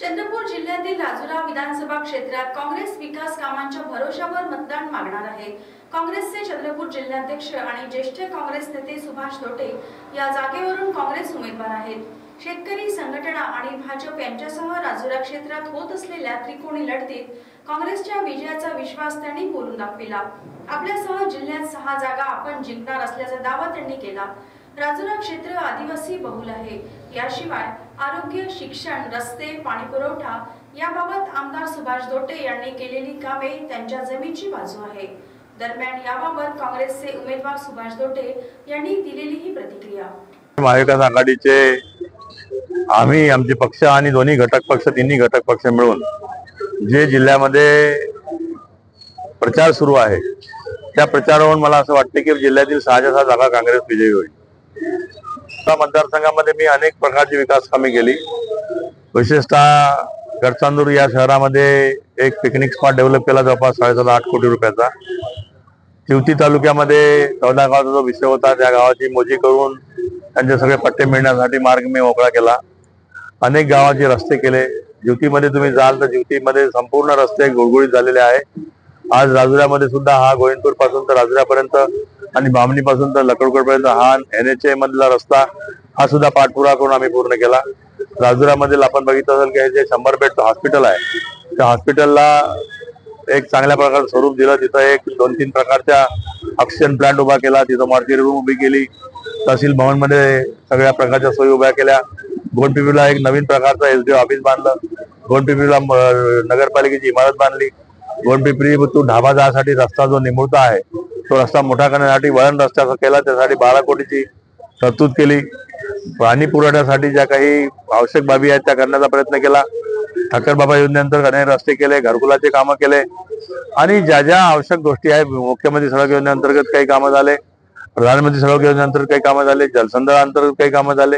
चंद्रपूर जिल्ह्यातील राजुरा विधानसभा क्षेत्रात काँग्रेस विकास कामांच्या भरोशावर मतदान मागणार आहे। काँग्रेसचे चंद्रपूर जिल्हाध्यक्ष आणि ज्येष्ठ काँग्रेस नेते सुभाष धोटे या जागेवरून काँग्रेस उमेदवार आहेत। शेतकरी संघटना आणि भाजप यांच्यासह राजुरा क्षेत्रात होत असलेल्या त्रिकोणी लढतीत काँग्रेसच्या विजयाचा विश्वास त्यांनी बोलून दाखविला। आपल्यासह जिल्ह्यात 6 जागा आपण जिंकणार असल्याचा दावा त्यांनी केला। राजुरा क्षेत्र आदिवासी बहुल आहे। याशिवाय आरोग्य, शिक्षण, रस्ते, पाणी पुरवठा याबाबत आमदार सुभाष धोटे यांनी केलेली कामे त्यांच्या जमीची बाजू आहे। दरम्यान याबाबत काँग्रेसचे उमेदवार सुभाष धोटे यांनी दिलेली ही प्रतिक्रिया। महाविकास आघाडीचे आम्ही आमचे पक्ष आणि दोन्ही घटक पक्ष तिन्ही घटक पक्ष मिळून जे जिल्ह्यामध्ये प्रचार सुरू आहे त्या प्रचारावरून मला असं वाटतं की जिल्ह्यातील 6 जागा काँग्रेस विजयी होईल। मतदारसंघामध्ये मी अनेक प्रकारची विकास कामे केली। विशेषतः गडचांदूर या शहरामध्ये एक पिकनिक स्पॉट डेव्हलप केला जवळपास 7.5 कोटी रुपयाचा। तिवती तालुक्यामध्ये 14 गावाचा जो विषय होता त्या गावाची मोजी करून त्यांचे सगळे पट्टे मिळण्यासाठी मार्ग मी मोकळा केला। अनेक गावाचे रस्ते केले। ज्योतीमध्ये तुम्ही जाल तर ज्योतीमध्ये संपूर्ण रस्ते गुळगुळीत झालेले आहे। आज राजुऱ्यामध्ये सुद्धा हा गोविंदपूर पासून तर राजुऱ्यापर्यंत आणि बामणी पासून तर लकडकोट पर्यंत हा NHA मधला रस्ता हा सुद्धा पाठपुरावा करून आम्ही पूर्ण केला। राजुऱ्यामध्ये आपण बघितलं असेल की जे 100 बेडचं हॉस्पिटल आहे त्या हॉस्पिटलला एक चांगल्या प्रकारचं स्वरूप दिलं। तिथं एक 2-3 प्रकारच्या ऑक्सिजन प्लांट उभा केला, तिथं मॉर्चरी रूम उभी केली, तहसील भवन मध्ये सगळ्या प्रकारच्या सोयी उभ्या केल्या। गोंडपिंपरीला एक नवीन प्रकारचा SDO ऑफिस बांधलं। गोंडपिंपरीला नगरपालिकेची इमारत बांधली। गोंडपिंपरी तो ढाबा जाण्यासाठी रस्ता जो निमुळता आहे तो रस्ता मोठा करण्यासाठी वळण रस्त्याचा केला, त्यासाठी 12 कोटीची तरतूद केली। पाणी पुरवठ्यासाठी ज्या काही आवश्यक बाबी आहेत त्या करण्याचा प्रयत्न केला। ठाकरबाबा योजनेअंतर्गत अनेक रस्ते केले, घरकुलाचे कामं केले आणि ज्या ज्या आवश्यक गोष्टी आहेत मुख्यमंत्री सडक योजनेअंतर्गत काही कामं झाले, प्रधानमंत्री सडक योजनेअंतर्गत काही कामं झाले, जलसंधारण अंतर्गत काही कामं झाले।